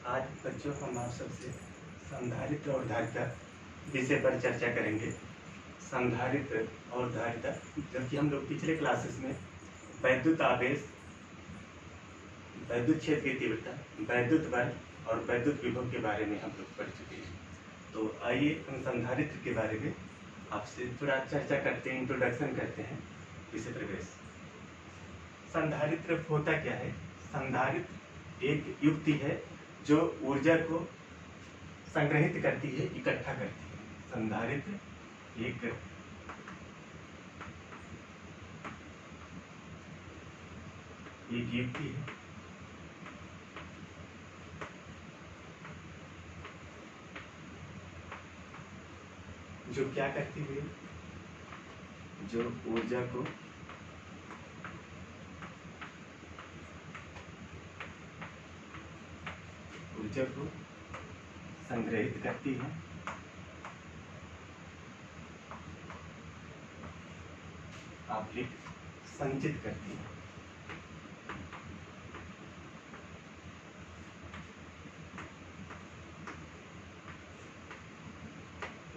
आज बच्चों हम आप सबसे संधारित्र और धारिता विषय पर चर्चा करेंगे। संधारित्र और धारिता, जबकि हम लोग पिछले क्लासेस में वैद्युत आवेश, वैद्युत क्षेत्र की तीव्रता, वैद्युत बल और वैद्युत विभव के बारे में हम लोग पढ़ चुके हैं। तो आइए हम संधारित्र के बारे में आपसे थोड़ा चर्चा करते हैं, इंट्रोडक्शन करते हैं विषय प्रवेश। संधारित्र होता क्या है? संधारित्र एक युक्ति है जो ऊर्जा को संग्रहित करती है, इकट्ठा करती है। संधारित्र एक युक्ति है जो क्या करती है, जो ऊर्जा को संग्रहित करती है आप्लिक संचित करती है।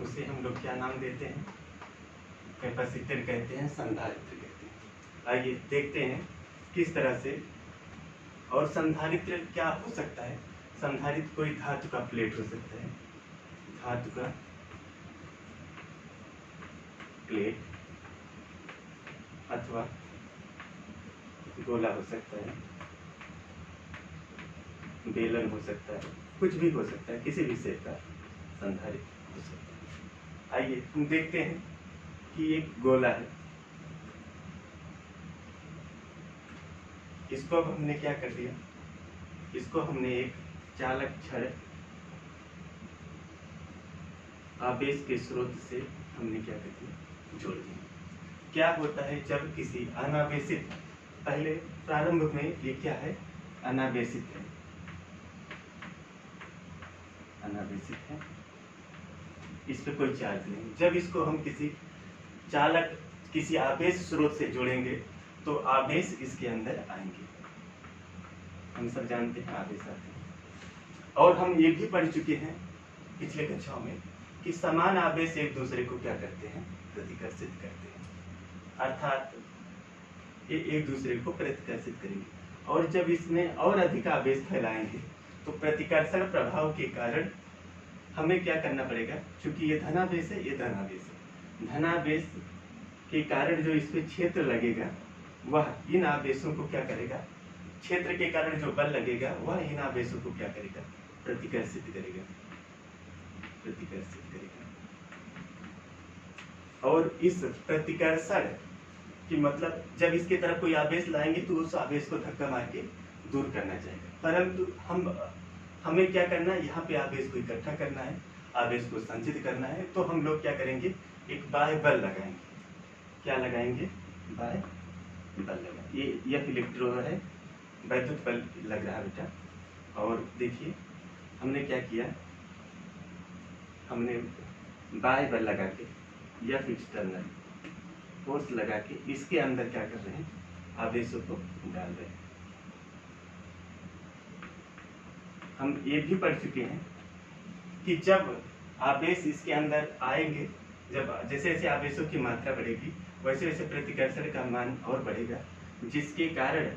उसे हम लोग क्या नाम देते हैं? कैपेसिटर कहते हैं, संधारित्र कहते हैं। आइए देखते हैं किस तरह से। और संधारित्र क्या हो सकता है? संधारित्र कोई धातु का प्लेट हो सकता है, धातु का प्लेट, अथवा गोला हो सकता है, बेलन हो सकता है, कुछ भी हो सकता है, किसी भी शेप का संधारित्र हो सकता है। आइए हम देखते हैं कि एक गोला है। इसको अब हमने क्या कर दिया? इसको हमने एक चालक छड़ आवेश के स्रोत से हमने क्या कर दिया? जोड़ दिया। क्या होता है जब किसी अनावेशित, पहले प्रारंभ में ये क्या है? अनावेशित है, अनावेशित है, इस पर कोई चार्ज नहीं। जब इसको हम किसी चालक, किसी आवेश स्रोत से जोड़ेंगे तो आवेश इसके अंदर आएंगे। हम सब जानते हैं आवेश आते हैं। और हम ये भी पढ़ चुके हैं पिछले कक्षाओं में कि समान आवेश एक दूसरे को क्या करते हैं? प्रतिकर्षित करते हैं। अर्थात ये एक दूसरे को प्रतिकर्षित करेंगे। और जब इसमें और अधिक आवेश फैलाएंगे तो प्रतिकर्षण प्रभाव के कारण हमें क्या करना पड़ेगा? क्योंकि ये धनावेश है, ये धनावेश है, धनावेश के कारण जो इस पे क्षेत्र लगेगा वह इन आवेशों को क्या करेगा? क्षेत्र के कारण जो बल लगेगा वह इन आवेशों को क्या करेगा? प्रतिकर्षित करेगा, प्रतिकर्षित करेगा। और इस प्रतिकर्षण कि मतलब जब इसके तरफ कोई आवेश लाएंगे तो उस आवेश को धक्का मार के दूर करना चाहिए। परंतु हमें क्या करना है? यहाँ पे आवेश को इकट्ठा करना है, आवेश को संचित करना है। तो हम लोग क्या करेंगे? एक बाह्य बल लगाएंगे। क्या लगाएंगे? बाह्य बल लगाएंगे। ये इलेक्ट्रो है, वैद्युत बल लग रहा है बेटा। और देखिए हमने क्या किया, हमने बाह्य बल लगा के या एक्सटर्नल फोर्स लगा के इसके अंदर क्या कर रहे हैं? आवेशों को डाल रहे हैं। हम ये भी पढ़ चुके हैं कि जब आवेश इसके अंदर आएंगे, जब जैसे जैसे आवेशों की मात्रा बढ़ेगी वैसे वैसे प्रतिकर्षण का मान और बढ़ेगा, जिसके कारण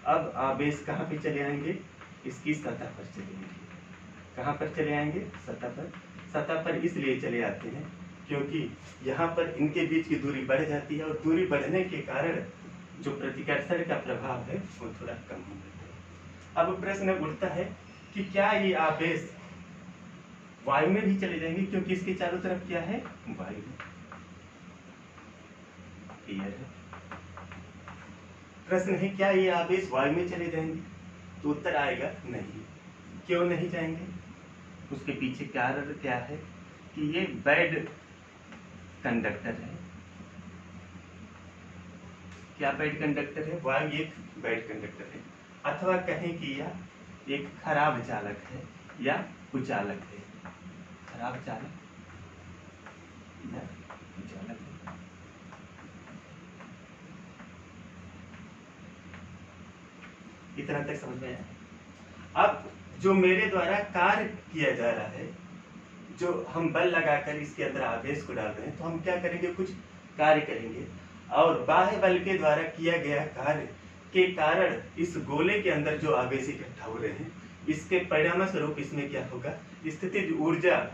अब आवेश कहाँ पे चले आएंगे? इसकी सतह पर चले आएंगे। कहाँ पर चले आएंगे? सतह पर। सतह पर इसलिए चले आते हैं क्योंकि यहाँ पर इनके बीच की दूरी बढ़ जाती है, और दूरी बढ़ने के कारण जो प्रतिकर्षण का प्रभाव है वो थोड़ा कम हो जाता है। अब प्रश्न उठता है कि क्या ये आवेश वायु में भी चले जाएंगे? क्योंकि इसके चारों तरफ क्या है? वायु है। प्रश्न है क्या ये आवेश वायु में चले जाएंगे? तो उत्तर आएगा नहीं। क्यों नहीं जाएंगे? उसके पीछे कारण क्या है कि ये बैड कंडक्टर है। क्या बैड कंडक्टर है? वायु एक बैड कंडक्टर है, अथवा कहें कि यह एक खराब चालक है या कुचालक है। खराब चालक या कुचालक है। इतना तक समझ में आया? अब जो मेरे द्वारा कार्य किया जा रहा है, जो हम बल लगाकर इसके अंदर आवेश को डाल रहे हैं, तो हम क्या करेंगे, कुछ कार्य करेंगे और बाह्य बल के द्वारा किया गया कार्य के कारण इस गोले के अंदर जो आवेश इकट्ठा हो रहे हैं, इसके परिणाम स्वरूप इसमें क्या होगा, स्थितिज ऊर्जा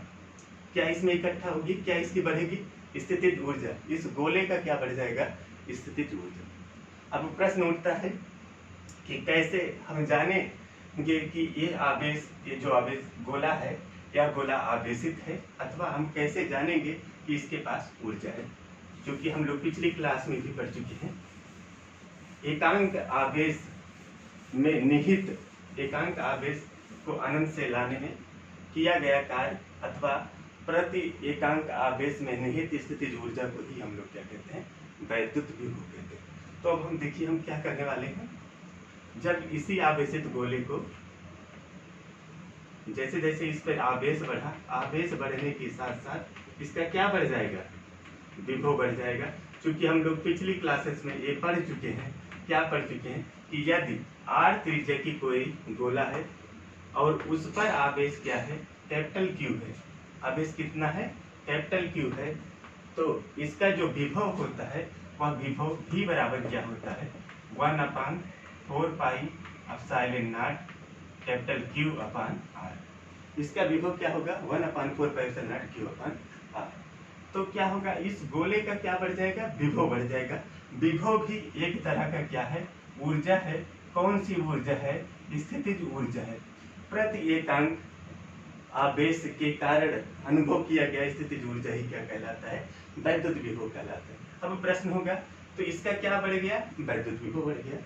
क्या इसमें इकट्ठा होगी, क्या इसकी बढ़ेगी, स्थितिज ऊर्जा, इस गोले का क्या बढ़ जाएगा, स्थितिज ऊर्जा। अब प्रश्न उठता है कि कैसे हम जानेंगे कि ये आवेश, ये जो आवेश गोला है, क्या गोला आवेशित है, अथवा हम कैसे जानेंगे कि इसके पास ऊर्जा है, क्योंकि हम लोग पिछली क्लास में भी पढ़ चुके हैं। एकांक आवेश में निहित, एकांक आवेश को अनंत से लाने में किया गया कार्य अथवा प्रति एकांक आवेश में निहित स्थितिज ऊर्जा को ही हम लोग क्या कहते हैं, वैद्युत विभव कहते हैं। तो अब हम देखिए हम क्या करने वाले हैं, जब इसी आवेशित गोले को जैसे जैसे इस पर आवेश बढ़ा, आवेश बढ़ने के साथ साथ इसका क्या बढ़ जाएगा, विभव बढ़ जाएगा। क्योंकि हम लोग पिछली क्लासेस में ये पढ़ चुके हैं, क्या पढ़ चुके हैं कि यदि r त्रिज्या की कोई गोला है और उस पर आवेश क्या है, कैपिटल Q है, आवेश कितना है, कैपिटल Q है, तो इसका जो विभव होता है वह विभव भी बराबर क्या होता है, 1/4 pi epsilon not capital Q/r। इसका विभव क्या होगा, 1/4 पाई एप्सिलॉन नॉट Q/r। तो क्या होगा, इस गोले का क्या बढ़ जाएगा, विभव बढ़ जाएगा। विभव भी एक तरह का क्या है, ऊर्जा है। कौन सी ऊर्जा है, स्थितिज ऊर्जा है। प्रति एकांक आवेश के कारण अनुभव किया गया स्थितिज ऊर्जा ही क्या कहलाता है, वैद्युत विभव कहलाता है। अब प्रश्न होगा तो इसका क्या बढ़ गया, वैद्युत विभव बढ़ गया।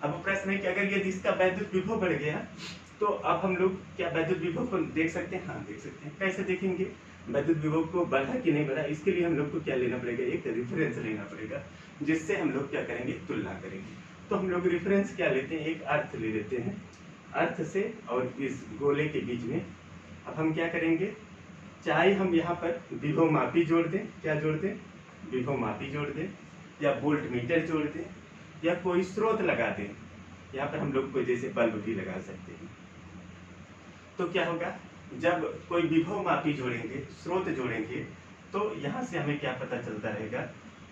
अब प्रश्न है कि अगर यदि इसका वैद्युत विभव बढ़ गया तो अब हम लोग क्या वैद्युत विभव को देख सकते हैं, हाँ देख सकते हैं। कैसे देखेंगे, वैद्युत विभव को बढ़ा कि नहीं बढ़ा, इसके लिए हम लोग को क्या लेना पड़ेगा, एक रेफरेंस लेना पड़ेगा, जिससे हम लोग क्या करेंगे, तुलना करेंगे। तो हम लोग रेफरेंस क्या लेते हैं, एक अर्थ ले लेते हैं, अर्थ से और इस गोले के बीच में। अब हम क्या करेंगे, चाहे हम यहाँ पर विभव मापी जोड़ दें, क्या जोड़ दें, विभव मापी जोड़ दें, या वोल्ट मीटर जोड़ दें, या कोई स्रोत लगा दें। यहाँ पर हम लोग कोई जैसे बल्ब भी लगा सकते हैं। तो क्या होगा, जब कोई विभव मापी जोड़ेंगे, स्रोत जोड़ेंगे, तो यहाँ से हमें क्या पता चलता रहेगा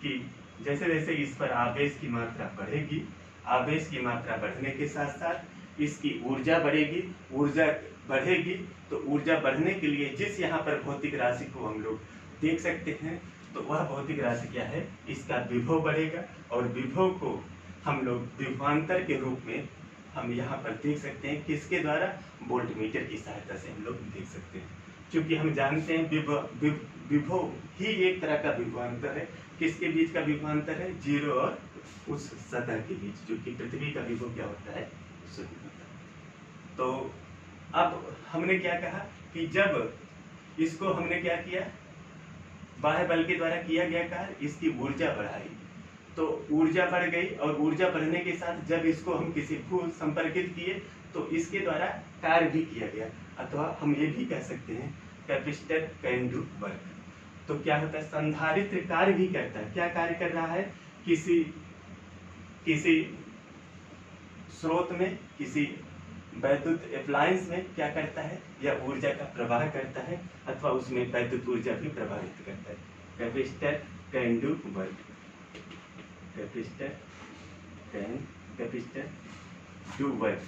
कि जैसे जैसे इस पर आवेश की मात्रा बढ़ेगी, आवेश की मात्रा बढ़ने के साथ साथ इसकी ऊर्जा बढ़ेगी, ऊर्जा बढ़ेगी तो ऊर्जा बढ़ने के लिए जिस यहाँ पर भौतिक राशि को हम लोग देख सकते हैं, तो वह भौतिक राशि क्या है, इसका विभव बढ़ेगा। और विभव को हम लोग विभवांतर के रूप में हम यहाँ पर देख सकते हैं, किसके द्वारा, वोल्ट मीटर की सहायता से हम लोग देख सकते हैं। क्योंकि हम जानते हैं विभव ही एक तरह का विभवांतर है। किसके बीच का विभवांतर है, 0 और उस सतह के बीच, जो कि पृथ्वी का विभव क्या होता है, 0 होता है। तो अब हमने क्या कहा कि जब इसको हमने क्या किया, बाह्य बल के द्वारा किया गया कार्य, इसकी ऊर्जा बढ़ाई, तो ऊर्जा बढ़ गई। और ऊर्जा बढ़ने के साथ जब इसको हम किसी को संपर्कित किए तो इसके द्वारा कार्य भी किया गया, अथवा हम ये भी कह सकते हैं कैपेसिटर कैन डू वर्क। तो क्या होता है, संधारित्र कार्य भी करता है। क्या कार्य कर रहा है, किसी स्रोत में, किसी वैद्युत अप्लायंस में क्या करता है, यह ऊर्जा का प्रवाह करता है, अथवा उसमें वैद्युत ऊर्जा भी प्रवाहित करता है। Capacitor can do work, capacitor do work.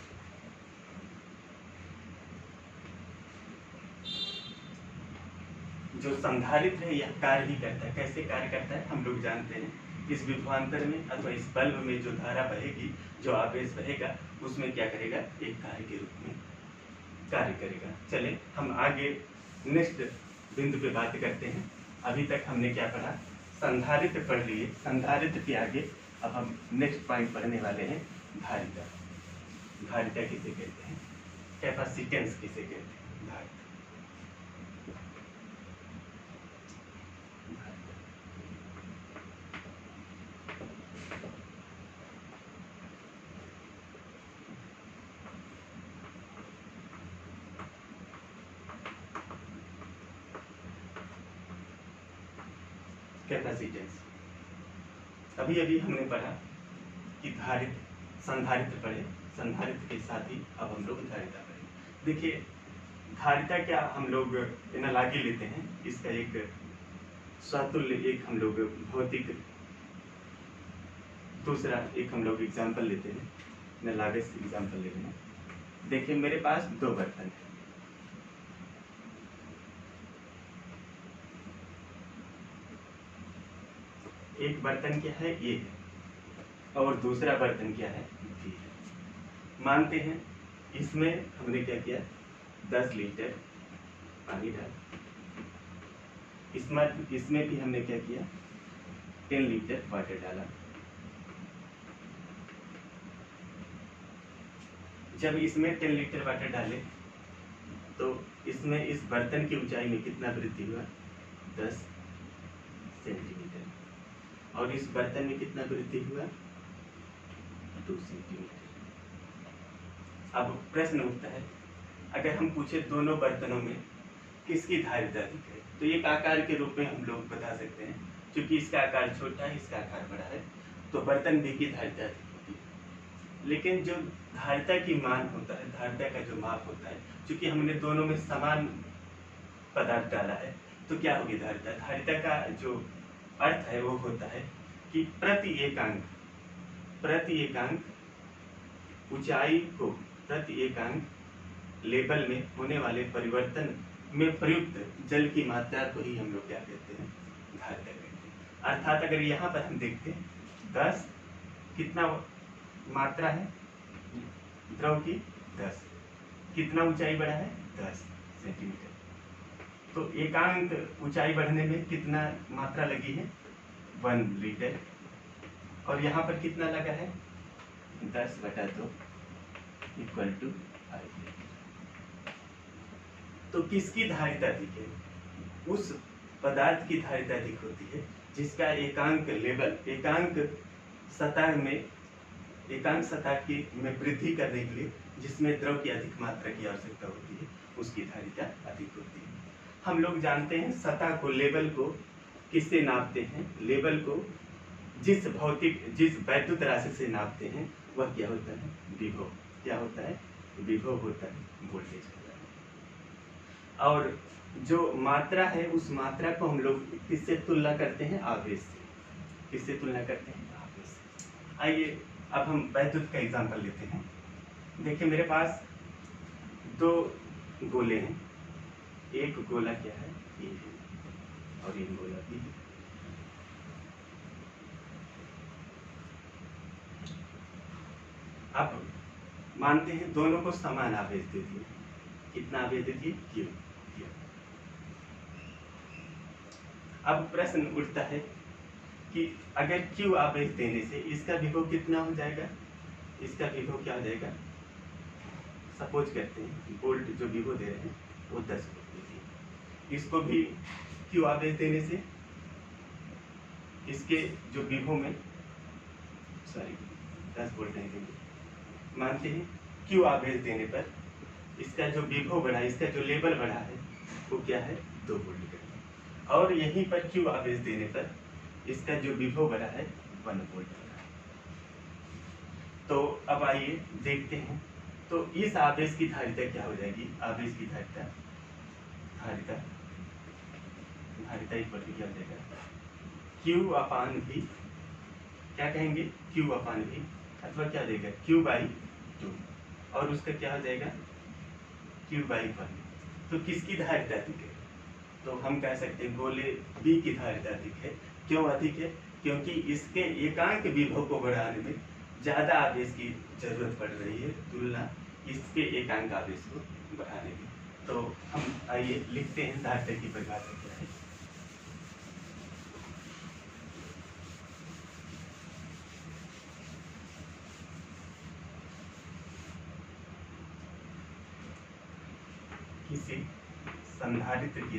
जो संधारित्र है यह कार्य ही करता है। कैसे कार्य करता है, हम लोग जानते हैं, इस विभवांतर में अथवा इस बल्ब में जो धारा बहेगी, जो आवेश बहेगा, उसमें क्या करेगा, एक कार्य के रूप में कार्य करेगा। चले हम आगे नेक्स्ट बिंदु पे बात करते हैं। अभी तक हमने क्या पढ़ा, संधारित्र पढ़ लिए। संधारित्र के आगे अब हम नेक्स्ट पॉइंट पढ़ने वाले हैं, धारिता। धारिता किसे कहते हैं, कैपेसिटेंस किसे कहते हैं, धारिता। कैपेसिटेंस अभी अभी हमने पढ़ा कि धारित्र, संधारित्र पढ़े, संधारित्र के साथ ही अब हम लोग धारिता पढ़े। देखिए धारिता क्या हम लोग एनालॉजी लेते हैं, इसका एक स्वतुल्य एक हम लोग भौतिक, दूसरा एक हम लोग एग्जाम्पल लेते हैं, एनालॉगस एग्जाम्पल लेते हैं। देखिए मेरे पास दो बर्तन है, एक बर्तन क्या है ए है और दूसरा बर्तन क्या है बी है। मानते हैं इसमें हमने क्या किया 10 लीटर पानी डाला, इसमें भी हमने क्या किया 10 लीटर वाटर डाला। जब इसमें 10 लीटर वाटर डाले तो इसमें इस बर्तन की ऊंचाई में कितना वृद्धि हुआ 10 सेंटीमीटर, और इस बर्तन में कितना वृद्धि हुआ 2 सेंटीमीटर। अब प्रश्न उठता है, अगर हम पूछे दोनों बर्तनों में किसकी धारिता अधिक है, तो एक आकार के रूप में हम लोग बता सकते हैं, क्योंकि इसका आकार छोटा है इसका आकार बड़ा है, तो बर्तन बी की धारिता अधिक होती है। लेकिन जो धारिता की मान होता है, धारिता का जो माप होता है, क्योंकि हमने दोनों में समान पदार्थ डाला है, तो क्या होगी धारिता। धारिता का जो अर्थ है वो होता है कि प्रति एकांक ऊंचाई को, प्रति एकांक लेवल में होने वाले परिवर्तन में प्रयुक्त जल की मात्रा को ही हम लोग क्या कहते हैं धारिता कहते हैं। अर्थात अगर यहाँ पर हम देखते हैं 10 कितना मात्रा है द्रव की 10, कितना ऊंचाई बढ़ा है 10 सेंटीमीटर, तो एकांक ऊंचाई बढ़ने में कितना मात्रा लगी है 1 लीटर, और यहाँ पर कितना लगा है 10/2 इक्वल टू 5 लीटर। तो किसकी धारिता अधिक है, उस पदार्थ की धारिता अधिक होती है जिसका एकांक लेवल, एकांक सतह की में वृद्धि करने के लिए जिसमें द्रव की अधिक मात्रा की आवश्यकता होती है, उसकी धारिता अधिक होती है। हम लोग जानते हैं सतह को, लेवल को किससे नापते हैं, लेवल को जिस वैद्युत राशि से नापते हैं वह क्या होता है विभव। क्या होता है विभव होता है, वोल्टेज होता है। और जो मात्रा है उस मात्रा को हम लोग किससे तुलना करते हैं आवेश से, किससे तुलना करते हैं आवेश से। आइए अब हम वैद्युत का एग्जांपल लेते हैं। देखिए मेरे पास दो गोले हैं, एक गोला क्या है ए है और एक गोला बी है। अब मानते हैं दोनों को समान आवेश दे दिए, कितना आवेश दे दिए क्यू। अब प्रश्न उठता है कि अगर क्यू आवेश देने से इसका विभव कितना हो जाएगा, इसका विभव क्या हो जाएगा, सपोज करते हैं वोल्ट जो विभव दे रहे हैं वो 10 वोल्ट दे दिए, इसको भी क्यू आवेश देने से इसके जो विभव में 10 वोल्ट नहीं देंगे, मानते हैं क्यू आवेश देने पर इसका जो विभव बढ़ा, इसका जो लेवल बढ़ा है वो क्या है 2 वोल्ट का, और यहीं पर क्यू आवेश देने पर इसका जो विभव बढ़ा है 1 वोल्ट का। तो अब आइए देखते हैं, तो इस आवेश की धारिता क्या हो जाएगी, आवेश की धारिता इक्वल टू क्या हो जाएगा क्यू अपान भी, क्या कहेंगे क्यू अपान भी, अथवा क्या देगा Q/2, और उसका क्या हो जाएगा Q/1। तो किसकी धारिता अधिक है, तो हम कह सकते हैं गोले बी की धारिता अधिक है। क्यों अधिक है, क्योंकि इसके एकांक विभव को बढ़ाने में ज्यादा आवेश की जरूरत पड़ रही है तुलना इसके एकांक आवेश को बढ़ाने में। तो हम आइए लिखते हैं धारिता की परिभाषा क्या है। किसी संधारित्र की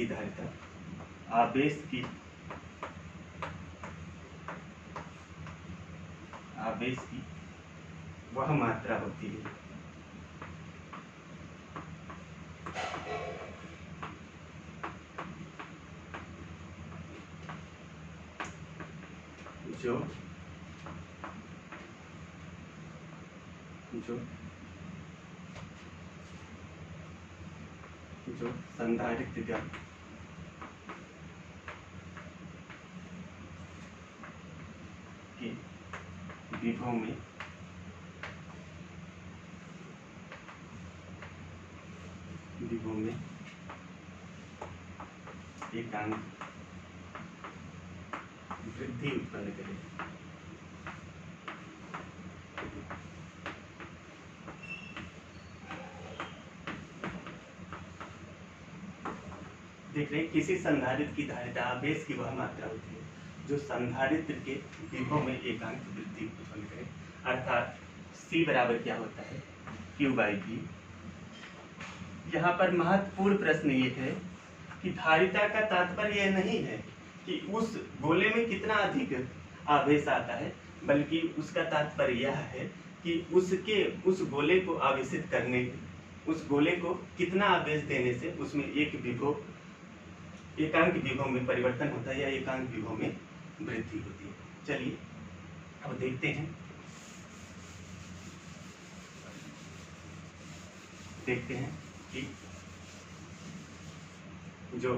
धारिता आवेश की वह मात्रा होती है जो जो जो संधारित्र के विभव में एकांक वृद्धि उत्पन्न करे। देख रहे किसी संधारित्र की धारिता आवेश की वह मात्रा होती है जो संधारित्र के विभव में एकांक वृद्धि उत्पन्न करे। अर्थात C बराबर क्या होता है Q/V। यहाँ पर महत्वपूर्ण प्रश्न ये है कि धारिता का तात्पर्य यह नहीं है कि उस गोले में कितना अधिक आवेश आता है, बल्कि उसका तात्पर्य यह है कि उस गोले को आवेशित करने, उस गोले को कितना आवेश देने से उसमें एकांक विभव में परिवर्तन होता है या एकांक विभव में वृद्धि होती है। चलिए अब देखते हैं कि जो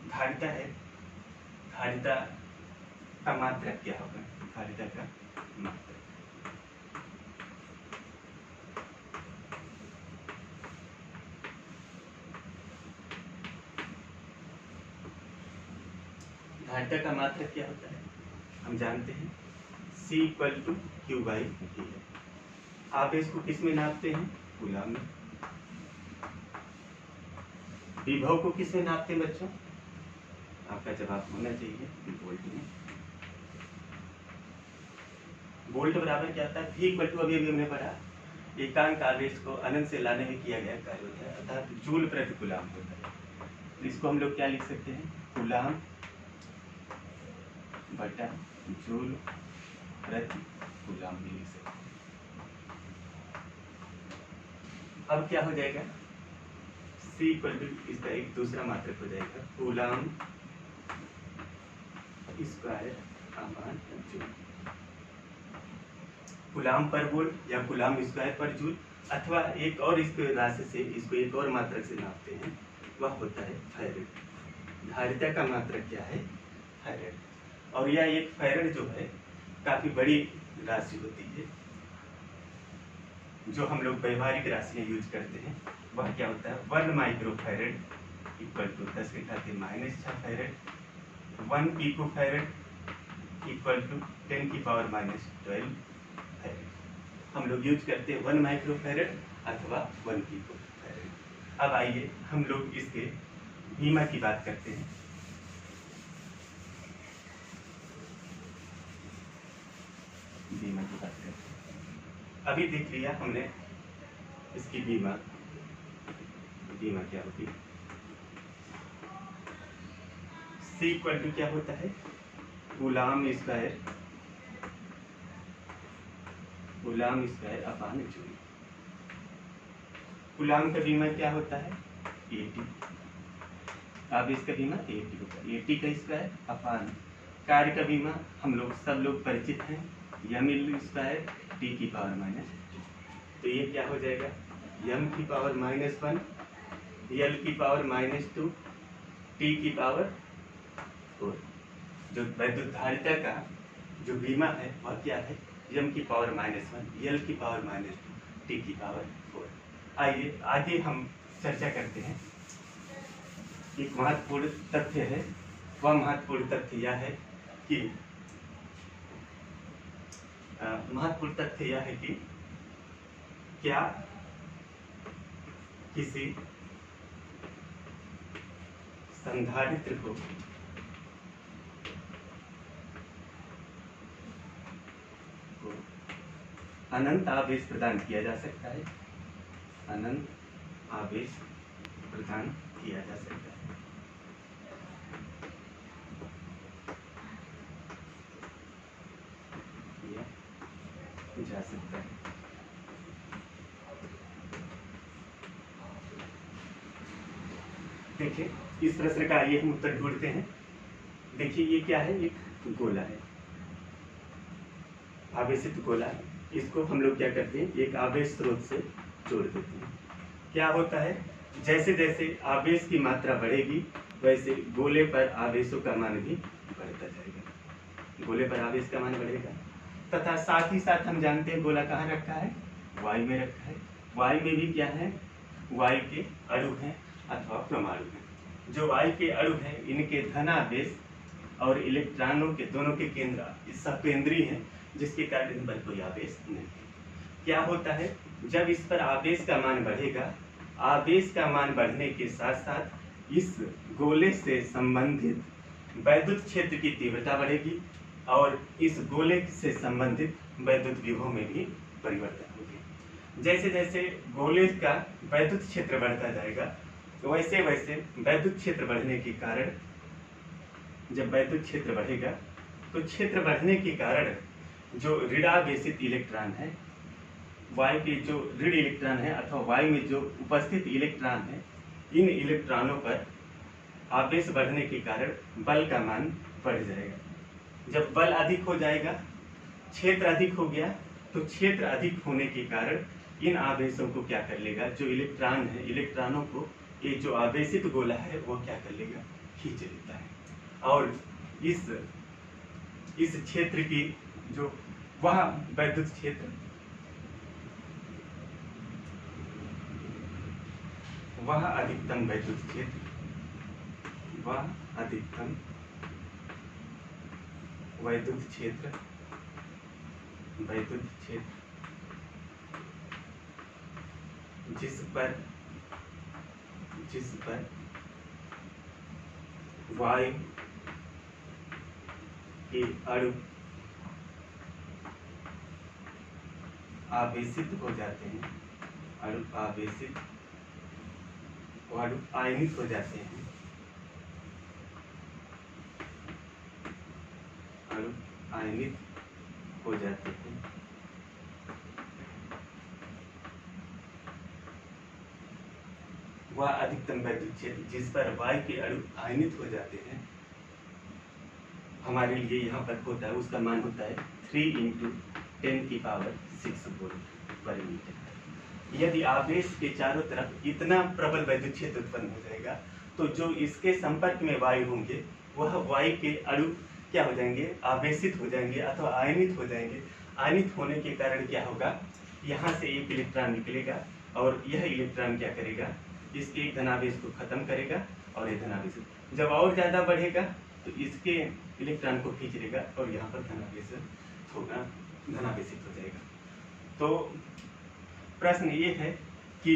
धारिता है, धारिता का मात्रक क्या होगा। धारिता का मात्रक क्या होता है हम जानते हैं C = Q/V है। आवेश को किस में नापते हैं कूलम में। विभव को किस में नापते हैं बच्चों, आपका जवाब होना चाहिए वोल्ट में। वोल्ट बराबर क्या होता है V = अभी हमने पढ़ा एकांक आवेश को अनंत से लाने में किया गया कार्य होता है, अर्थात जूल प्रति कूलम होता है। इसको हम लोग क्या लिख सकते हैं कूलम बटा जूल प्रति कूलम भी लिख सकते हैं। अब क्या हो जाएगा C = इसका एक दूसरा मात्रक हो जाएगा coulomb square upon joule. Coulomb per volt या कूलम स्क्वायर पर जूल, अथवा एक और इस राशि से इसको एक और मात्रक से नापते हैं, वह होता है फैरेड। धारिता का मात्रक क्या है फैरेड। और यह एक फैरेड जो है काफी बड़ी राशि होती है। जो हम लोग व्यवहारिक राशियां यूज करते हैं वह क्या होता है 1 माइक्रोफैरेड = 10⁻⁻6 फैरेड, 1 पिकोफैरेड = 10⁻12 फैरेड। हम लोग यूज करते हैं 1 माइक्रोफैरेड अथवा 1 पिकोफैरेड। अब आइए हम लोग इसके बीमा की बात करते हैं। बीमा की बात करते हैं। अभी देख लिया हमने इसकी बीमा क्या होती है। C = क्या होता है coulomb square upon joule. Coulomb का बीमा क्या होता है AT। अब इसका बीमा AT होता है, AT का स्क्वायर अपान कार्य का बीमा हम लोग सब लोग परिचित हैं m² T⁻²। तो ये क्या हो जाएगा m⁻⁻1 l⁻⁻2 T⁻4। जो वैद्युत धारिता का जो बीमा है वह क्या है m⁻⁻1 l⁻⁻2 T⁻4। आइए आगे हम चर्चा करते हैं। एक महत्वपूर्ण तथ्य है, वह महत्वपूर्ण तथ्य यह है कि क्या किसी संधारित्र को अनंत आवेश प्रदान किया जा सकता है। अनंत आवेश प्रदान किया जा सकता है। जा सकता है। देखिए इस प्रश्न का आइए हम उत्तर ढूंढते हैं। देखिए ये क्या है एक गोला है। आवेशित गोला, इसको हम लोग क्या करते हैं, एक आवेश स्रोत से जोड़ देते हैं। क्या होता है, जैसे जैसे आवेश की मात्रा बढ़ेगी वैसे गोले पर आवेशों का मान भी बढ़ता जाएगा। गोले पर आवेश का मान बढ़ेगा तथा साथ ही साथ हम जानते हैं गोला कहाँ रखा है, वायु में रखा है। वायु में भी क्या है, वायु के अणु हैं अथवा परमाणु हैं। जो वायु के अणु हैं इनके धनावेश और इलेक्ट्रॉनों के दोनों के केंद्र सकेंद्रीय हैं, जिसके कारण इन पर कोई आवेश नहीं है। क्या होता है, जब इस पर आवेश का मान बढ़ेगा, आवेश का मान बढ़ने के साथ साथ इस गोले से संबंधित वैद्युत क्षेत्र की तीव्रता बढ़ेगी और इस गोले से संबंधित वैद्युत विभव में भी परिवर्तन होगी। जैसे जैसे गोले का वैद्युत क्षेत्र बढ़ता जाएगा वैसे वैसे वैद्युत क्षेत्र बढ़ने के कारण, जब वैद्युत क्षेत्र बढ़ेगा तो क्षेत्र बढ़ने के कारण जो ऋणावेशित इलेक्ट्रॉन है, वायु के जो ऋण इलेक्ट्रॉन है अथवा वायु में जो उपस्थित इलेक्ट्रॉन है, इन इलेक्ट्रॉनों पर आवेश बढ़ने के कारण बल का मान बढ़ जाएगा। जब बल अधिक हो जाएगा, क्षेत्र अधिक हो गया, तो क्षेत्र अधिक होने के कारण इन आवेशों को क्या कर लेगा, जो इलेक्ट्रॉन है, इलेक्ट्रॉनों को ये जो आवेशित गोला है वो क्या कर लेगा, खींच लेता है। और इस क्षेत्र की जो वह वैद्युत क्षेत्र, वह अधिकतम वैद्युत क्षेत्र, वह अधिकतम वैद्युत क्षेत्र, वैद्युत क्षेत्र जिस पर वायु के अणु आवेशित हो जाते हैं, अणु आवेशित, अणु आयनित हो जाते हैं, अणु आयनित हो जाते हैं, वह अधिकतम वैद्युत क्षेत्र जिस पर वायु के अणु आयनित हो जाते हैं, हमारे लिए यहाँ पर होता है, उसका मान होता है 3 × 10⁶ वोल्ट पर मीटर। यदि आवेश के चारों तरफ इतना प्रबल वैद्युत क्षेत्र उत्पन्न हो जाएगा तो जो इसके संपर्क में वायु होंगे वह वायु के अणु क्या हो जाएंगे, आवेशित हो जाएंगे अथवा आयनित हो जाएंगे। आयनित होने के कारण क्या होगा, यहाँ से एक इलेक्ट्रॉन निकलेगा और यह इलेक्ट्रॉन क्या करेगा, इसके एक धनावेश को खत्म करेगा और ये धनावेश जब और ज्यादा बढ़ेगा तो इसके इलेक्ट्रॉन को खींच लेगा और यहाँ पर धनावेशित हो जाएगा। तो प्रश्न ये है कि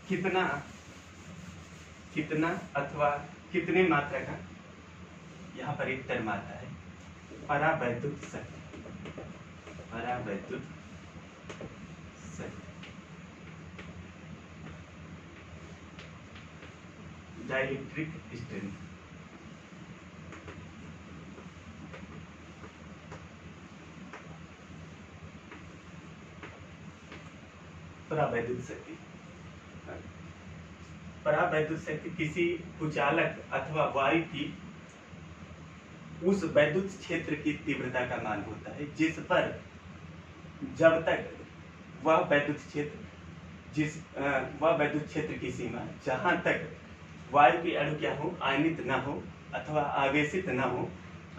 कितना अथवा कितने मात्रा का, यहाँ पर एक टर्म आता है परावैद्युत शक्ति, परावैद्युत शक्ति, डाइलेक्ट्रिक स्ट्रेंथ। परावैद्युत शक्ति, परावैद्युत शक्ति किसी कुचालक अथवा वायु की उस वैद्युत क्षेत्र की तीव्रता का मान होता है जिस पर जब तक वह वैद्युत क्षेत्र की सीमा जहां तक वायु के अणु क्या हो, आयनित ना हो अथवा आवेशित ना हो,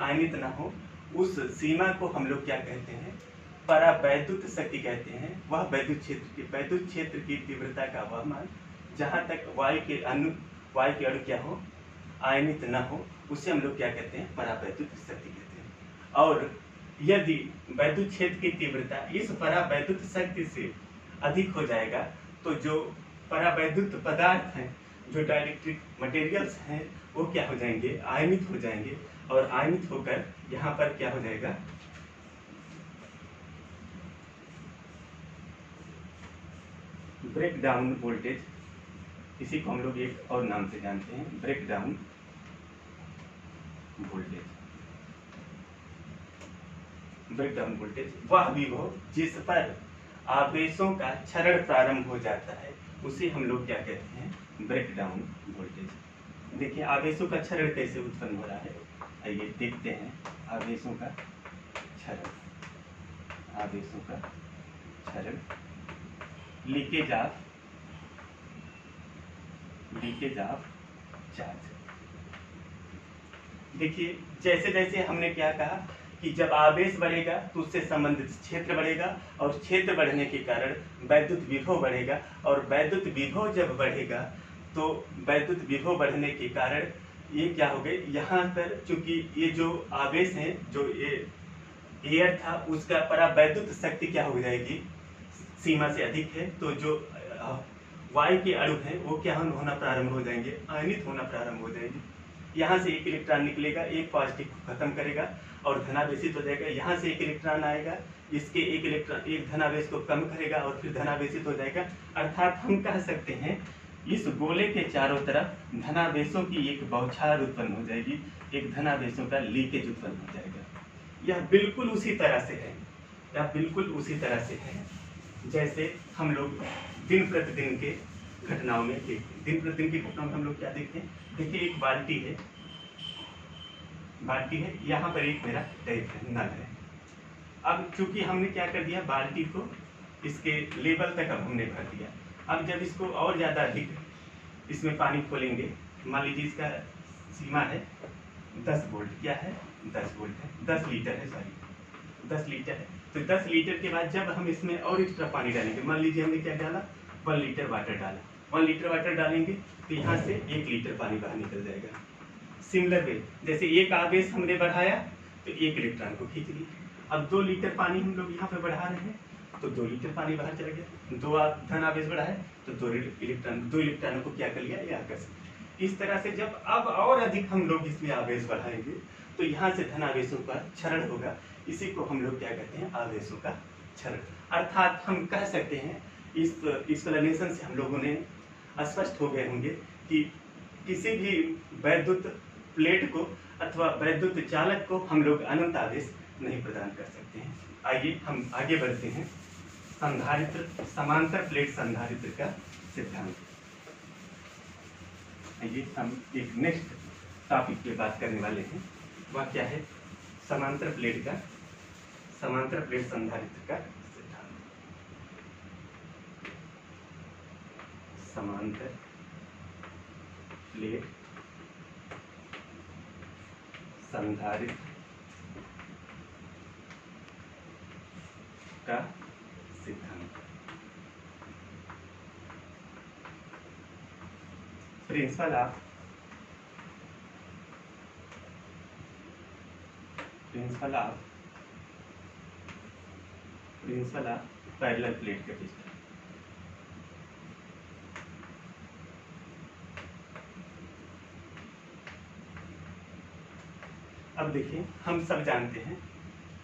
आयनित ना हो, उस सीमा को हम लोग क्या कहते हैं, परावैद्युत शक्ति कहते हैं। वह वैद्युत क्षेत्र की तीव्रता का वह मान जहां तक वायु के अणु क्या हो, आयनित ना हो, उसे हम लोग क्या कहते हैं, परावैद्युत शक्ति कहते हैं। और यदि वैद्युत क्षेत्र की तीव्रता इस परावैद्युत शक्ति से अधिक हो जाएगा तो जो परावैद्युत पदार्थ हैं, जो डाइलेक्ट्रिक मटेरियल्स हैं, वो क्या हो जाएंगे, आयनित हो जाएंगे और आयनित होकर यहाँ पर क्या हो जाएगा, ब्रेक डाउन वोल्टेज, इसी को हम लोग एक और नाम से जानते हैं, breakdown voltage. Breakdown voltage वह विभव जिस पर आवेशों का क्षरण प्रारंभ हो जाता है उसे हम लोग क्या कहते हैं, ब्रेक डाउन वोल्टेज। देखिए आवेशों का क्षरण कैसे उत्पन्न हो रहा है, आइए देखते हैं आवेशों का क्षरण। आवेशों का क्षरण, लीकेज ऑफ चार्ज। देखिए जैसे जैसे हमने क्या कहा कि जब आवेश बढ़ेगा तो उससे संबंधित क्षेत्र बढ़ेगा, और क्षेत्र बढ़ने के कारण वैद्युत विभव बढ़ेगा, और वैद्युत विभव जब बढ़ेगा तो वैद्युत विभव बढ़ने के कारण ये क्या हो गए, यहाँ पर चूंकि ये जो आवेश है, जो ये एयर था, उसका परावैद्युत शक्ति क्या हो जाएगी, सीमा से अधिक है, तो जो वायु के अणु हैं वो क्या होना प्रारंभ हो जाएंगे, आयनित होना प्रारंभ हो जाएंगे। यहाँ से एक इलेक्ट्रॉन निकलेगा, एक पॉजिटिव खत्म करेगा और धनावेशित हो जाएगा। यहाँ से एक इलेक्ट्रॉन आएगा, इसके एक इलेक्ट्रॉन एक धनावेश को कम करेगा और फिर धनावेशित हो जाएगा। अर्थात हम कह सकते हैं इस गोले के चारों तरफ धनावेशों की एक बौछार उत्पन्न हो जाएगी, एक धनावेशों का लीकेज उत्पन्न हो जाएगा। यह बिल्कुल उसी तरह से है, यह बिल्कुल उसी तरह से है जैसे हम लोग दिन प्रतिदिन के घटनाओं में देखते हैं। दिन प्रतिदिन की घटनाओं में हम लोग क्या देखते हैं, देखिए एक बाल्टी है, यहाँ पर एक मेरा टैप है, नल है। अब चूंकि हमने क्या कर दिया, बाल्टी को इसके लेवल तक अब हमने भर दिया। अब जब इसको और ज़्यादा अधिक इसमें पानी खोलेंगे, मान लीजिए इसका सीमा है 10 वोल्ट, क्या है 10 वोल्ट है, 10 लीटर है, सॉरी 10 लीटर है। तो 10 लीटर के बाद जब हम इसमें और एक्स्ट्रा पानी डालेंगे, मान लीजिए हमने क्या डाला, 1 लीटर वाटर डाला, 1 लीटर वाटर डालेंगे तो यहाँ से 1 लीटर पानी बाहर निकल जाएगा। सिमिलर वे, जैसे एक आवेश हमने बढ़ाया तो 1 इलेक्ट्रॉन को खींच लिया। अब 2 लीटर पानी हम लोग यहाँ पे बढ़ा रहे हैं तो 2 लीटर पानी बाहर चला गया। 2 धन आवेश बढ़ा है तो 2 इलेक्ट्रॉनों को क्या कर लिया, ये आकर्षित। इस तरह से जब अब और अधिक हम लोग इसमें आवेश बढ़ाएंगे तो यहाँ से धन आवेशों का क्षरण होगा। इसी को हम लोग क्या कहते हैं, आवेशों का क्षरण। अर्थात हम कह सकते हैं इस एक्सप्लेनेशन से हम लोगों ने स्पष्ट हो गए होंगे कि किसी भी वैद्युत प्लेट को अथवा वैद्युत चालक को हम लोग अनंत आवेश नहीं प्रदान कर सकते हैं। आइए हम आगे बढ़ते हैं। संधारित्र, समांतर प्लेट संधारित्र का सिद्धांत। आइए हम एक नेक्स्ट टॉपिक पे बात करने वाले हैं, वह क्या है, समांतर प्लेट संधारित्र का सिद्धांत। समांतर प्लेट संधारित्र का सिद्धांत। Principle of parallel plate capacitor. अब देखिए हम सब जानते हैं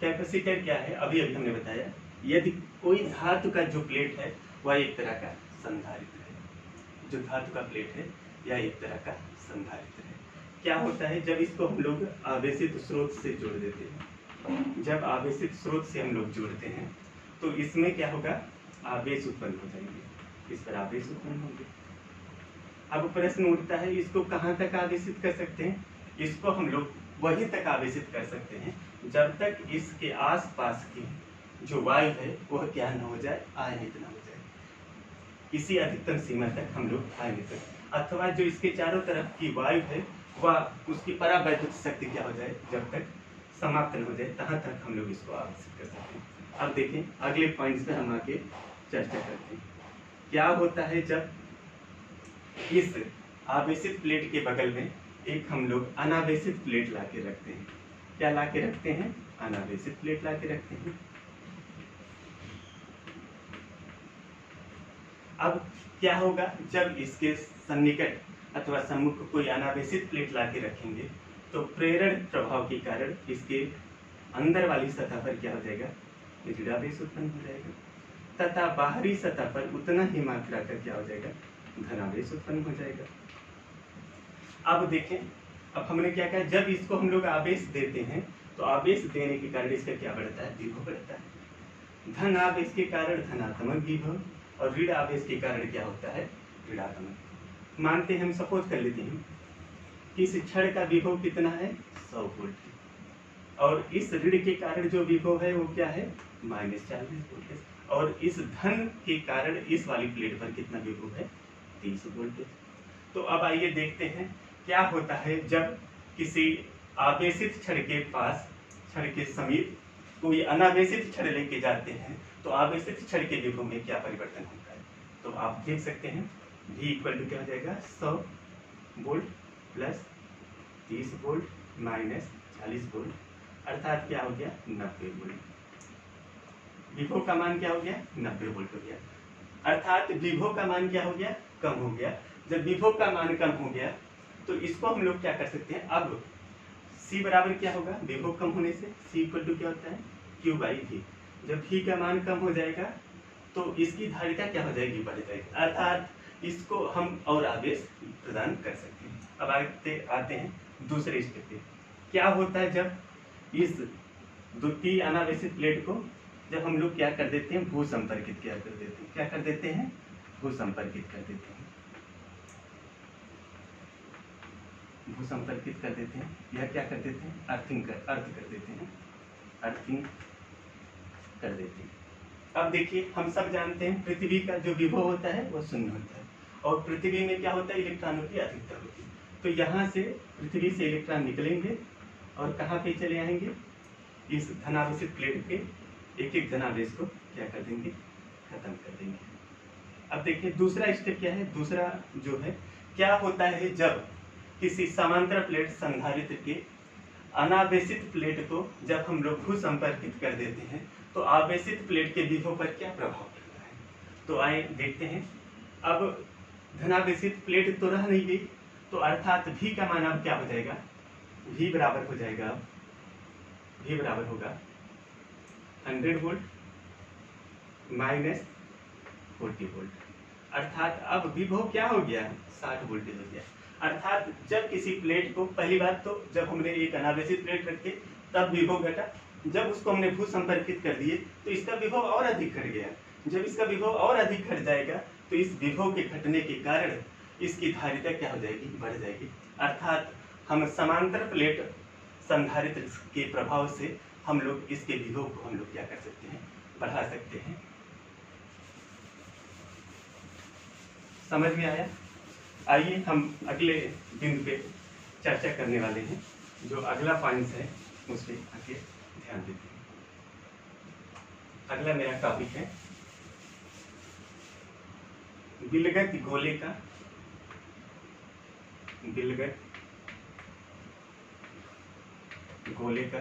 कैपेसिटर क्या है, अभी हमने बताया। यदि कोई धातु का जो प्लेट है वह एक तरह का संधारित्र है, जो धातु का प्लेट है यह एक तरह का संधारित्र है। क्या होता है, जब इसको हम लोग आवेशित स्रोत से जोड़ देते हैं, जब आवेशित स्रोत से हम लोग जोड़ते हैं तो इसमें क्या होगा, आवेश उत्पन्न हो जाएंगे, इस पर आवेश उत्पन्न होंगे। अब प्रश्न उठता है इसको कहाँ तक आवेशित कर सकते हैं, इसको हम लोग वहीं तक आवेशित कर सकते हैं जब तक इसके आसपास की जो वायु है वह क्या न हो जाए, आयनित न हो जाए। इसी अधिकतम सीमा तक हम लोग आयनित, अथवा जो इसके चारों तरफ की वायु है वह उसकी परावैद्युत शक्ति क्या हो जाए, जब तक समाप्त न हो जाए तहाँ तक हम लोग इसको आवेशित कर सकते हैं। अब देखें अगले पॉइंट्स पे हम आके चर्चा करते हैं। क्या होता है जब इस आवेशित प्लेट के बगल में एक हम लोग अनावेशित प्लेट ला के रखते हैं। क्या ला के रखते हैं, अनावेशित प्लेट ला के रखते हैं। अब क्या होगा, जब इसके सन्निकट अथवा सम्मुख कोई अनावेशित प्लेट ला के रखेंगे तो प्रेरण प्रभाव के कारण इसके अंदर वाली सतह पर क्या हो जाएगा, ऋणावेश उत्पन्न हो जाएगा, तथा बाहरी सतह पर उतना ही मात्रा का क्या हो जाएगा, धनावेश उत्पन्न हो जाएगा। अब देखें, अब हमने क्या कहा, जब इसको हम लोग आवेश देते हैं तो आवेश देने के कारण इसका क्या बढ़ता है, विभव बढ़ता है। धन आवेश के कारण धनात्मक विभव और ऋण आवेश के कारण क्या होता है, ऋणात्मक। मानते हैं, हम सपोज कर लेते हैं कि इस क्षण का विभव कितना है, 100 वोल्ट, और इस ऋण के कारण जो विभव है वो क्या है, -40 वोल्टेज। और इस धन के कारण इस वाली प्लेट पर कितना विभव है, 30 वोल्टेज। तो अब आइए देखते हैं क्या होता है जब किसी आवेशित छड़ के पास, छड़ के समीप कोई अनावेशित छड़ लेके जाते हैं तो आवेशित छड़ के विभव में क्या परिवर्तन होता है। तो आप देख सकते हैं V इक्वल टू क्या हो जाएगा, 100 volt plus 30 volt minus 40 volt, अर्थात क्या हो गया, 90 वोल्ट। विभव का मान क्या हो गया, 90 वोल्ट हो गया। अर्थात विभव का मान क्या हो गया, कम हो गया। जब विभव का मान कम हो गया तो इसको हम लोग क्या कर सकते हैं, अब C बराबर क्या होगा, विभव कम होने से C इक्वल टू क्या होता है, Q बाई V। जब V का मान कम हो जाएगा तो इसकी धारिता क्या हो जाएगी, बढ़ जाएगी, अर्थात इसको हम और आवेश प्रदान कर सकते हैं। अब आते हैं दूसरे स्टेप पे। क्या होता है जब इस द्वितीय अनावेशित प्लेट को जब हम लोग क्या कर देते हैं, भू संपर्कित क्या कर देते हैं, क्या कर देते हैं, भू संपर्कित कर देते हैं, भू संपर्कित कर देते हैं, या क्या कर देते हैं, अर्थिंग कर देते हैं, अर्थिंग कर देते हैं। अब देखिए हम सब जानते हैं पृथ्वी का जो विभव होता है वो शून्य होता है, और पृथ्वी में क्या होता है, इलेक्ट्रॉनों की अधिकता होती है। तो यहाँ से पृथ्वी से इलेक्ट्रॉन निकलेंगे और कहाँ पे चले आएंगे, इस धनावेशित प्लेट के एक एक धनावेश को क्या कर देंगे, खत्म कर देंगे। अब देखिए दूसरा स्टेप क्या है, दूसरा जो है क्या होता है जब किसी समांतर प्लेट संधारित्र के अनावेशित प्लेट को जब हम लोग भू संपर्कित कर देते हैं तो आवेशित प्लेट के विभव पर क्या प्रभाव पड़ता है। तो आए देखते हैं। अब धनावेशित प्लेट तो रह नहीं गई, तो अर्थात V का मान अब क्या हो जाएगा, V बराबर हो जाएगा, V बराबर होगा 100 वोल्ट माइनस 40 वोल्ट, अर्थात अब विभव क्या हो गया, 60 वोल्टेज हो गया। अर्थात जब किसी प्लेट को, पहली बात तो जब हमने एक अनावेशित प्लेट रखे तब विभव घटा, जब उसको हमने भू संपर्कित कर दिए तो इसका विभव और अधिक घट गया। जब इसका विभव और अधिक घट जाएगा तो इस विभव के घटने के कारण इसकी धारिता क्या हो जाएगी, बढ़ जाएगी। अर्थात हम समांतर प्लेट संधारित्र के प्रभाव से हम लोग इसके विभव को हम लोग क्या कर सकते हैं, बढ़ा सकते हैं। समझ में आया। आइए हम अगले बिंदु पे चर्चा करने वाले हैं, जो अगला पॉइंट है उस पर आगे ध्यान देते हैं। अगला मेरा टॉपिक है विलगत गोले का, विलगत गोले का,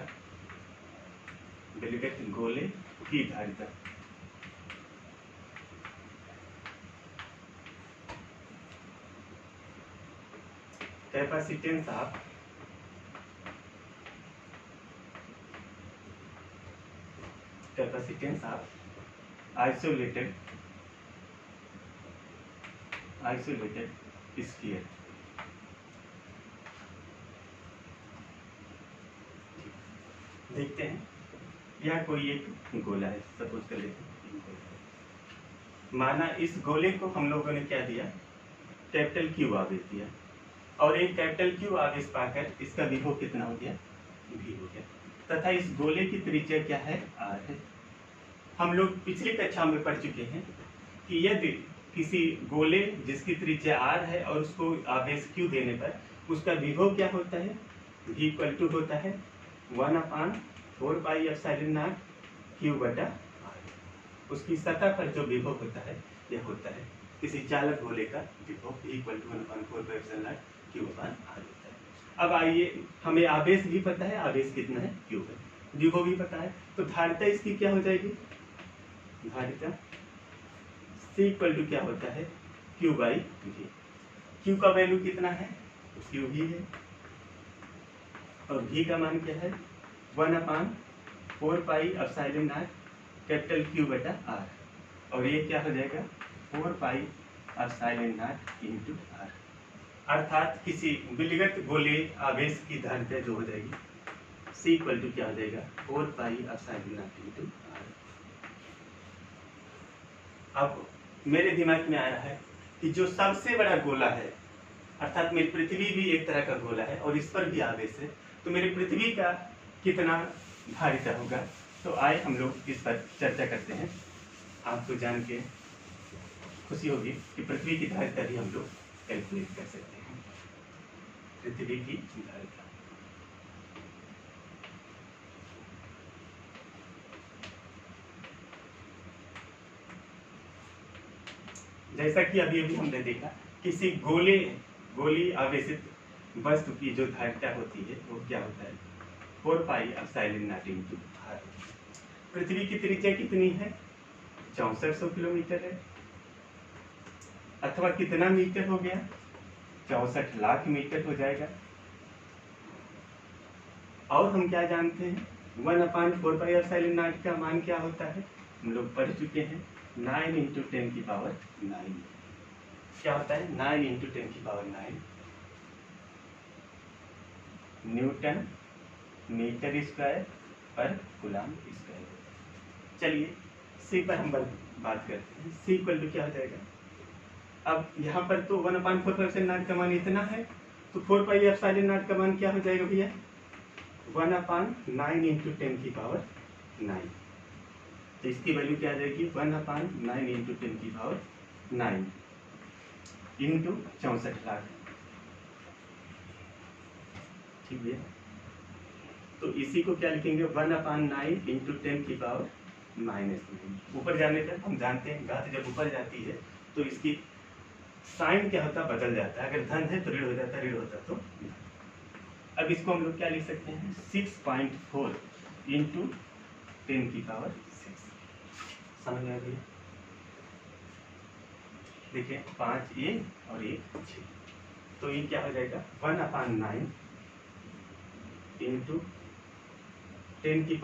विलगत गोले की धारिता। Capacitance of isolated sphere. देखते हैं, यह कोई एक गोला है, सपोज कर लेते हैं। माना इस गोले को हम लोगों ने क्या दिया, कैपिटल Q आवेश दिया, और एक कैपिटल Q आवेश पाकर इसका विभव कितना हो गया, V हो गया, तथा इस गोले की त्रिज्या क्या है, R है। हम लोग पिछली कक्षा में पढ़ चुके हैं कि यदि किसी गोले जिसकी त्रिज्या R है और उसको आवेश Q देने पर उसका विभव क्या होता है, V इक्वल टू होता है 1/4 पाई एप्सिलॉन नॉट Q बटा R। उसकी सतह पर जो विभव होता है यह होता है किसी चालक गोले का विभव V equal to 1/4 pi epsilon naught Q बटा R होता है। अब आइए, हमें आवेश भी पता है, आवेश कितना है, Q है, विभव भी पता है, तो धारिता इसकी क्या हो जाएगी, धारिता C इक्वल टू क्या होता है, Q बाई V। Q का वैल्यू कितना है, Q ही है, और V का मान क्या है 1/4 pi epsilon not capital Q बटा R, और ये क्या हो जाएगा 4 pi epsilon not into R। अर्थात किसी विलगत गोले आवेश की धारिता जो हो जाएगी C इक्वल टू क्या हो जाएगा 4 pi epsilon not into R। अब मेरे दिमाग में आ रहा है कि जो सबसे बड़ा गोला है, अर्थात मेरी पृथ्वी भी एक तरह का गोला है और इस पर भी आवेश है, तो मेरी पृथ्वी का कितना धारिता होगा। तो तो आए हम लोग इस पर चर्चा करते हैं। आपको जान के खुशी होगी कि पृथ्वी की धारिता भी हम लोग कैलकुलेट कर सकते हैं। पृथ्वी की धारिता जैसा कि अभी अभी हमने देखा, किसी गोली आवेशित वस्तु की जो धारिता होती है वो क्या होता है, 4 pi epsilon naught into R. पृथ्वी की त्रिज्या कितनी है, 6400 किलोमीटर है, अथवा कितना मीटर हो गया, 64 लाख मीटर हो जाएगा। और हम क्या जानते हैं, 1/4 पाई एप्सिलॉन नॉट का मान क्या होता है, हम लोग पढ़ चुके हैं, 9 × 10⁹ क्या होता है, 9 × 10⁹ न्यूटन मीटर स्क्वायर पर कूलम स्क्वायर। चलिए सी पर हम बात करते हैं। सी इक्वल टू क्या हो जाएगा, अब यहाँ पर तो 1/4 एप्सिलॉन नॉट का मान इतना है, तो 4 पाई एप्सिलॉन नॉट का मान क्या हो जाएगा भैया, 1/9 × 10⁹। तो इसकी वैल्यू क्या आ जाएगी, 1/9 × 10⁹ इंटू 64 लाख। ठीक है, तो इसी को क्या लिखेंगे, 1/9 × 10⁻⁻⁹। ऊपर जाने पर हम जानते हैं घात जब ऊपर जाती है तो इसकी साइन क्या होता है, बदल जाता है। अगर धन है तो ऋण हो जाता है, ऋण होता तो। अब इसको हम लोग क्या लिख सकते हैं, 6.4 × 10⁶। समझ में आ गई, देखिए 5 ये और 1 6, तो ये क्या हो जाएगा, 1/9 × 10⁻³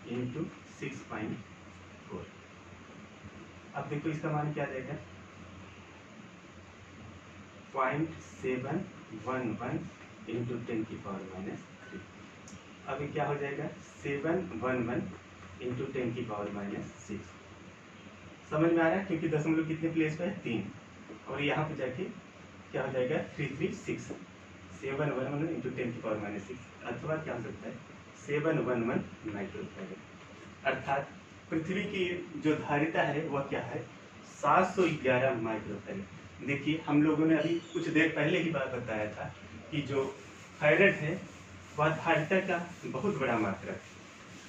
× 6.4। अब देखो इसका मान क्या आ जाएगा, 0.711 × 10⁻³ अभी क्या हो जाएगा, 711 × 10⁻⁶। समझ में आ रहा है, क्योंकि दशमलव कितने प्लेस पे है, 3, और यहाँ पे जाके क्या हो जाएगा, 336, 711 × 10⁻⁶, अथवा क्या हो सकता है 711 माइक्रोफैरड। अर्थात पृथ्वी की जो धारिता है वह क्या है, 711 माइक्रोफैरड। देखिए हम लोगों ने अभी कुछ देर पहले ही बात बताया था कि जो फैरड है वह धारिता का बहुत बड़ा मात्रा है।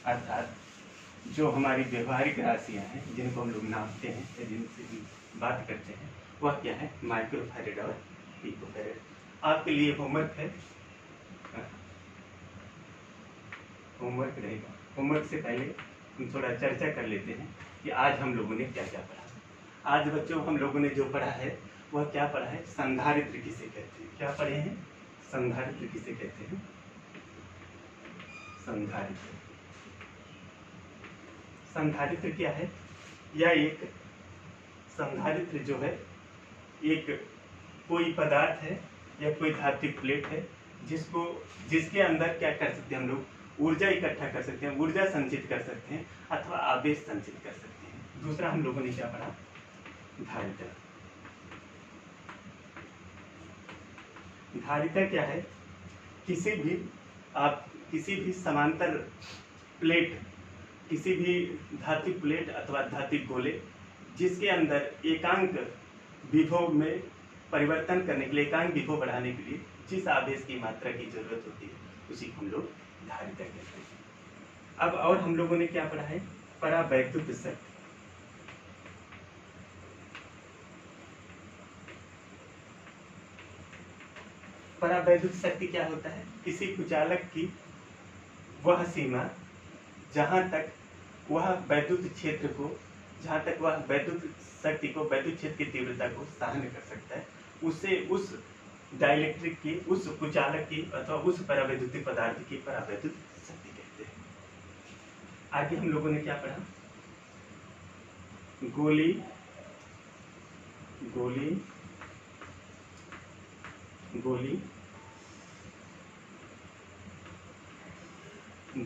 अर्थात जो हमारी व्यवहारिक राशियाँ हैं जिनको हम लोग नापते हैं या जिनसे हम बात करते हैं वह क्या है, माइक्रोफैरड और पिकोफैरड। आपके लिए होमवर्क है, होमवर्क रहेगा। होमवर्क से पहले हम थोड़ा चर्चा कर लेते हैं कि आज हम लोगों ने क्या क्या पढ़ा। आज बच्चों हम लोगों ने जो पढ़ा है वह क्या पढ़ा है, संधारित्र किसे कहते हैं। क्या पढ़े हैं, संधारित्र किसे कहते हैं, संधारित्र। संधारित्र क्या है, यह एक संधारित्र जो है एक कोई पदार्थ है या कोई धात्विक प्लेट है जिसके अंदर क्या कर सकते हैं हम लोग, ऊर्जा इकट्ठा कर सकते हैं, ऊर्जा संचित कर सकते हैं अथवा आवेश संचित कर सकते हैं। दूसरा हम लोगों ने क्या पढ़ा, धारिता। धारिता क्या है, किसी भी समांतर प्लेट, किसी भी धात्विक प्लेट अथवा धात्विक गोले जिसके अंदर एकांक विभव में परिवर्तन करने के लिए, एकांक विभव बढ़ाने के लिए जिस आवेश की मात्रा की जरूरत होती है उसी को हम लोग धारिता कहते हैं। अब और हम लोगों ने क्या पढ़ा है, परावैद्युत शक्ति। परावैद्युत शक्ति क्या होता है, किसी कुचालक की वह सीमा जहां तक वह वैद्युत क्षेत्र को, जहां तक वह वैद्युत शक्ति को, वैद्युत क्षेत्र की तीव्रता को सहन कर सकता है, उसे उस डाइलेक्ट्रिक की, उस कुचालक की अथवा उस परावैद्युतिक पदार्थ की परावैद्युत शक्ति कहते हैं। आगे हम लोगों ने क्या पढ़ा, गोली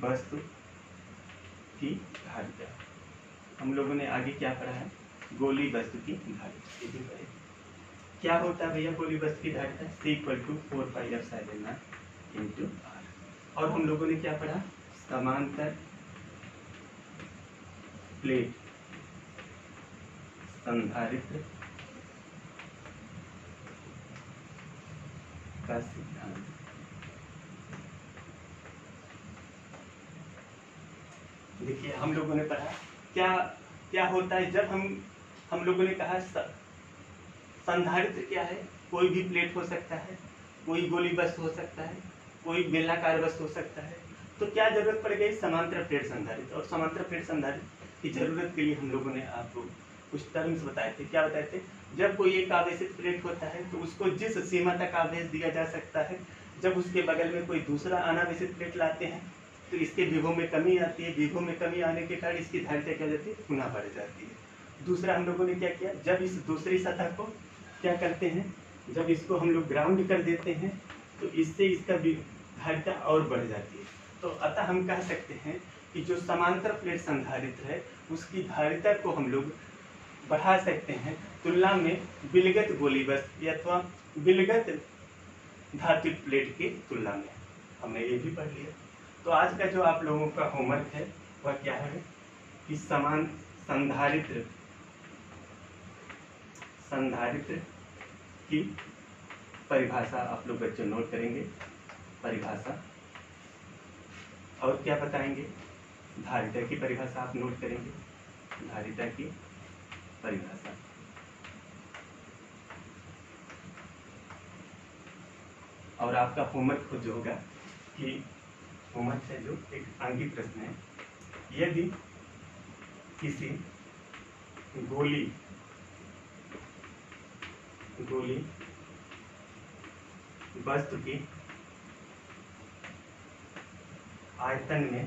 वस्तु की धारिता। हम लोगों ने आगे क्या पढ़ा है, गोली वस्तु की धारिता। क्या होता है भैया गोली वस्तु की धारिता, C = 4 pi epsilon not × r। और हम लोगों ने क्या पढ़ा, समांतर प्लेट संधारित्र का सिद्धांत। देखिए हम लोगों ने पढ़ा क्या क्या होता है जब हम लोगों ने कहा संधारित्र क्या है। कोई भी प्लेट हो सकता है, कोई गोली वस्तु हो सकता है, कोई बेलनाकार वस्तु हो सकता है। तो क्या जरूरत पड़ गई समांतर प्लेट संधारित्र। और समांतर प्लेट संधारित्र की जरूरत के लिए हम लोगों ने आपको कुछ टर्म्स बताए थे। क्या बताए थे? जब कोई एक आवेशित प्लेट होता है तो उसको जिस सीमा तक आवेश दिया जा सकता है, जब उसके बगल में कोई दूसरा अनावेशित प्लेट लाते हैं तो इसके विभव में कमी आती है। विभव में कमी आने के कारण इसकी धारिता क्या जाती है? पुनः बढ़ जाती है। दूसरा हम लोगों ने क्या किया, जब इस दूसरी सतह को क्या करते हैं, जब इसको हम लोग ग्राउंड कर देते हैं तो इससे इसका धारिता और बढ़ जाती है। तो अतः हम कह सकते हैं कि जो समांतर प्लेट संधारित्र है उसकी धारिता को हम लोग बढ़ा सकते हैं तुलना में विलगत गोली वस्तु अथवा विलगत धात्विक प्लेट की तुलना में। हमने ये भी पढ़ लिया। तो आज का जो आप लोगों का होमवर्क है वह क्या है कि संधारित्र की परिभाषा आप लोग बच्चों नोट करेंगे। परिभाषा और क्या बताएंगे, धारिता की परिभाषा आप नोट करेंगे। धारिता की परिभाषा और आपका होमवर्क खुद होगा कि होमवर्क है जो एक आंगिक प्रश्न है। यदि किसी गोली वस्तु की आयतन में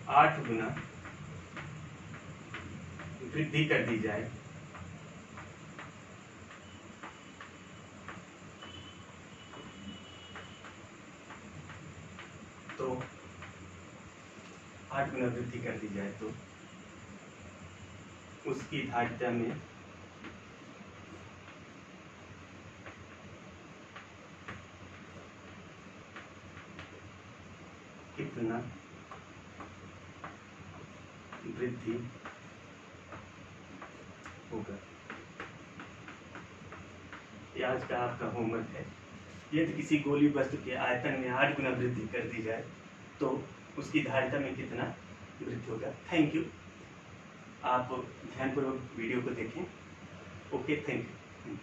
8 गुना वृद्धि कर दी जाए तो 8 गुना वृद्धि कर दी जाए तो उसकी धारिता में कितना वृद्धि होगा। ये आज का आपका होमवर्क है। यदि किसी गोली वस्तु के आयतन में 8 गुना वृद्धि कर दी जाए तो उसकी धारिता में कितना वृद्धि होगा। Thank you. आप ध्यानपूर्वक वीडियो को देखें। Okay, thank you.